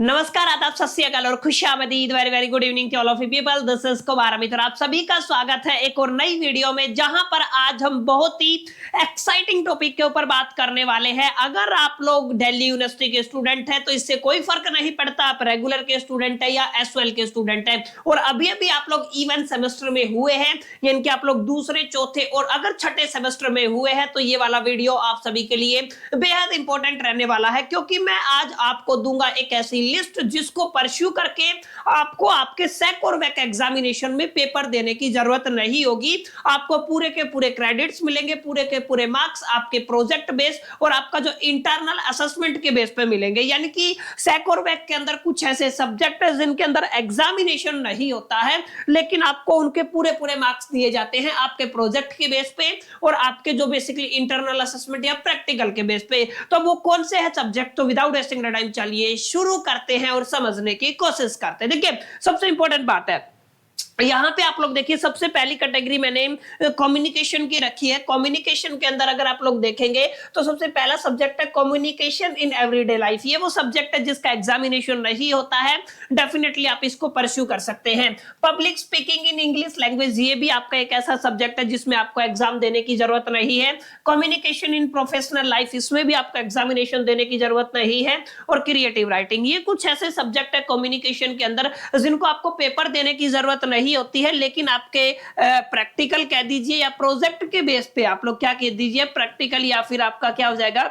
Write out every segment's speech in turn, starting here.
नमस्कार, आदाब, सत श्री अकाल और खुशामदीद। Very very good evening to all of you people. This is Kumar Amit और आप सभी का स्वागत है एक और नई वीडियो में, जहां पर आज हम बहुत ही एक्साइटिंग टॉपिक के ऊपर बात करने वाले हैं। अगर आप लोग दिल्ली यूनिवर्सिटी के स्टूडेंट हैं तो इससे कोई फर्क नहीं पड़ता आप रेगुलर के स्टूडेंट है या एसवाइएल के स्टूडेंट है, और अभी अभी आप लोग इवन सेमेस्टर में हुए हैं, यानी कि आप लोग दूसरे, चौथे और अगर छठे सेमेस्टर में हुए हैं तो ये वाला वीडियो आप सभी के लिए बेहद इंपॉर्टेंट रहने वाला है, क्योंकि मैं आज आपको दूंगा एक ऐसी लिस्ट जिसको परस्यू करके आपको आपके सेक और वैक एग्जामिनेशन में पेपर देने की जरूरत नहीं होगी। आपको पूरे के पूरे क्रेडिट्स मिलेंगे, पूरे के पूरे मार्क्स आपके प्रोजेक्ट बेस और आपका जो इंटरनल असेसमेंट के बेस पे मिलेंगे। यानी कि सेक और वैक के अंदर कुछ ऐसे सब्जेक्ट है जिनके अंदर एग्जामिनेशन नहीं होता है, लेकिन आपको उनके पूरे पूरे मार्क्स दिए जाते हैं आपके प्रोजेक्ट के बेस पे और आपके जो बेसिकली इंटरनल असेसमेंट या प्रैक्टिकल के बेस पे। तो वो कौन से है सब्जेक्ट, तो विदाउट वेस्टिंग टाइम चलिए शुरू करते हैं और समझने की कोशिश करते हैं। देखिए, सबसे इंपॉर्टेंट बात है यहां पे आप लोग देखिए, सबसे पहली कैटेगरी मैंने कम्युनिकेशन की रखी है। कम्युनिकेशन के अंदर अगर आप लोग देखेंगे तो सबसे पहला सब्जेक्ट है कम्युनिकेशन इन एवरीडे लाइफ। ये वो सब्जेक्ट है जिसका एग्जामिनेशन नहीं होता है, डेफिनेटली आप इसको परस्यू कर सकते हैं। Public speaking in English language, ये भी आपका एक ऐसा सब्जेक्ट है जिसमें आपको एग्जाम देने की जरूरत नहीं है। कम्युनिकेशन इन प्रोफेशनल लाइफ, इसमें भी आपको एग्जामिनेशन देने की जरूरत नहीं है। और क्रिएटिव राइटिंग, ये कुछ ऐसे सब्जेक्ट है कम्युनिकेशन के अंदर जिनको आपको पेपर देने की जरूरत नहीं होती है, लेकिन आपके प्रैक्टिकल कह दीजिए या प्रोजेक्ट के बेस पे आप लोग क्या कह दीजिए, प्रैक्टिकल या फिर आपका क्या हो जाएगा,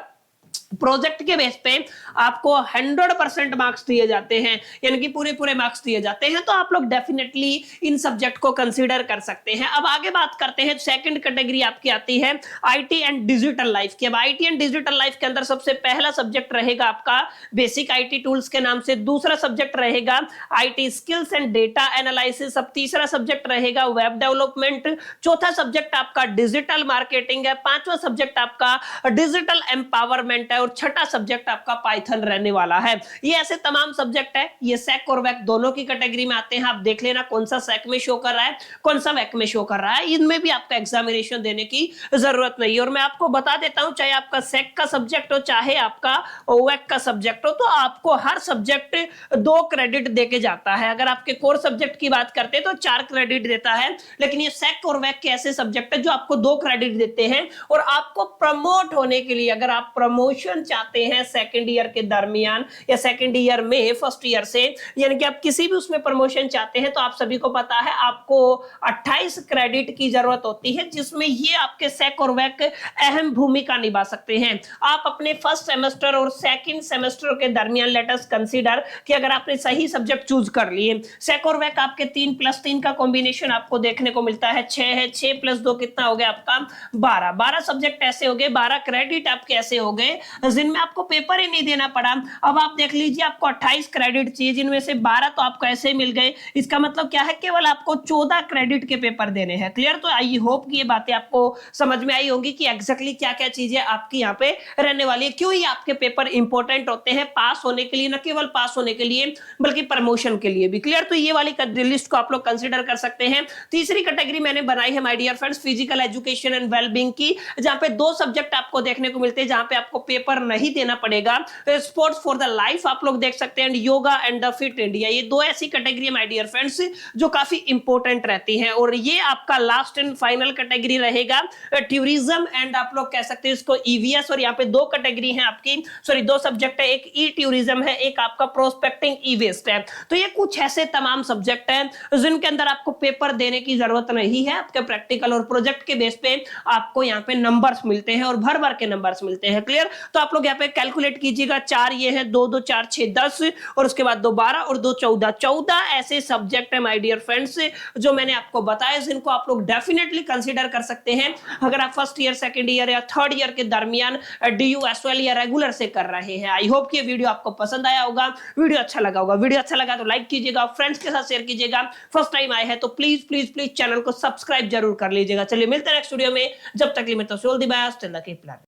प्रोजेक्ट के बेस पे आपको 100% मार्क्स दिए जाते हैं, यानी कि पूरे पूरे मार्क्स दिए जाते हैं। तो आप लोग डेफिनेटली इन सब्जेक्ट को कंसीडर कर सकते हैं। अब आगे बात करते हैं, सेकंड कैटेगरी आपकी आती है आईटी एंड डिजिटल लाइफ की। अब आईटी एंड डिजिटल लाइफ के अंदर सबसे पहला सब्जेक्ट रहेगा आपका बेसिक आईटी टूल्स के नाम से, दूसरा सब्जेक्ट रहेगा IT skills and data analysis, अब तीसरा सब्जेक्ट रहेगा वेब डेवलपमेंट, चौथा सब्जेक्ट आपका डिजिटल मार्केटिंग है, पांचवा सब्जेक्ट आपका डिजिटल एम्पावरमेंट है और छठा सब्जेक्ट आपका पाइथन रहने वाला है। ये ऐसे तमाम सब्जेक्ट है, ये सेक और वैक दोनों की कैटेगरी में आते हैं। आप देख लेना कौन सा सेक में शो कर रहा है, कौन सा वैक में शो कर रहा है, इनमें भी आपका एग्जामिनेशन देने की जरूरत नहीं है। और मैं आपको बता देता हूं, चाहे आपका सेक का सब्जेक्ट हो चाहे आपका वैक का सब्जेक्ट हो, तो आपको हर सब्जेक्ट 2 क्रेडिट देके जाता है। अगर आपके कोर सब्जेक्ट की बात करते हैं तो 4 क्रेडिट देता है, लेकिन ये सेक और वैक के ऐसे सब्जेक्ट है जो आपको 2 क्रेडिट देते हैं। और आपको प्रमोट होने के लिए, अगर आप प्रमोशन चाहते हैं सेकंड ईयर के दरमियान या सेकंड ईयर में फर्स्ट ईयर से, यानी कि आप किसी भी उसमें प्रमोशन चाहते हैं, तो आप सभी को पता है आपको 28 क्रेडिट की जरूरत होती है, जिसमें ये आपके सेक और वैक अहम भूमिका निभा सकते हैं। आप अपने फर्स्ट सेमेस्टर और सेकंड सेमेस्टर के दरमियान लेट अस कंसीडर कि अगर आपने सही सब्जेक्ट चूज कर लिए, सेक और वैक आपके 3+3 का कॉम्बिनेशन आपको देखने को मिलता है, 6 है, 6+2 कितना हो गया आपका 12 सब्जेक्ट ऐसे हो गए, 12 क्रेडिट आपके ऐसे हो गए जिनमें आपको पेपर ही नहीं देना पड़ा। अब आप देख लीजिए, आपको 28 क्रेडिट चाहिए, जिनमें से 12 तो आपको ऐसे मिल गए। इसका मतलब क्या है, केवल आपको 14 क्रेडिट के पेपर देने हैं। क्लियर? तो आई होप कि ये बातें आपको समझ में आई होंगी कि एग्जैक्टली क्या क्या चीजें आपकी यहाँ पे रहने वाली है, क्यों ये आपके पेपर इंपॉर्टेंट होते हैं पास होने के लिए, न केवल पास होने के लिए बल्कि प्रमोशन के लिए भी। क्लियर? तो ये वाली लिस्ट को आप लोग कंसिडर कर सकते हैं। तीसरी कैटेगरी मैंने बनाई है my dear friends physical education and wellbeing की, जहां पे 2 सब्जेक्ट आपको देखने को मिलते हैं जहां पे आपको पेपर नहीं देना पड़ेगा। स्पोर्ट्स फॉर द लाइफ आप लोग देख सकते हैं, yoga and the fit India. ये 2 ऐसी कैटेगरी है माय डियर फ्रेंड्स जो काफी इंपॉर्टेंट रहती हैं। और ये आपका लास्ट एंड फाइनल कैटेगरी रहेगा टूरिज्म एंड आप लोग कह सकते हैं इसको ईवीएस। और यहाँ पे 2 कैटेगरी हैं आपकी, सॉरी 2 सब्जेक्ट है, एक ई टूरिज्म है, एक आपका प्रोस्पेक्टिंग ई वेस्ट है। तो ये कुछ ऐसे तमाम सब्जेक्ट हैं जिनके अंदर आपको पेपर देने की जरूरत नहीं है। आपके प्रैक्टिकल और प्रोजेक्ट के बेस पे आपको यहाँ पे नंबर्स मिलते हैं और भर भर के नंबर्स मिलते हैं। क्लियर? तो आप लोग यहाँ पे कैलकुलेट कीजिएगा, 4 ये है, 2 2 4 6 10 और उसके बाद 2 12 और 2 14 ऐसे सब्जेक्ट है माय डियर फ्रेंड्स जो मैंने आपको बताया, जिनको आप लोग डेफिनेटली कंसीडर कर सकते हैं अगर आप फर्स्ट ईयर, सेकंड ईयर या थर्ड ईयर के दरमियान डीयू एसवाइएल या रेगुलर से कर रहे हैं। आई होप कि ये वीडियो आपको पसंद आया होगा, वीडियो अच्छा लगा होगा। वीडियो अच्छा लगा तो लाइक कीजिएगा, फ्रेंड्स के साथ शेयर कीजिएगा। फर्स्ट टाइम आए हैं तो प्लीज प्लीज प्लीज चैनल को सब्सक्राइब जरूर कर लीजिएगा। चलिए मिलते हैं नेक्स्ट वीडियो में, जब तक के लिए मैं तो सोल दी bye, till the keep learning.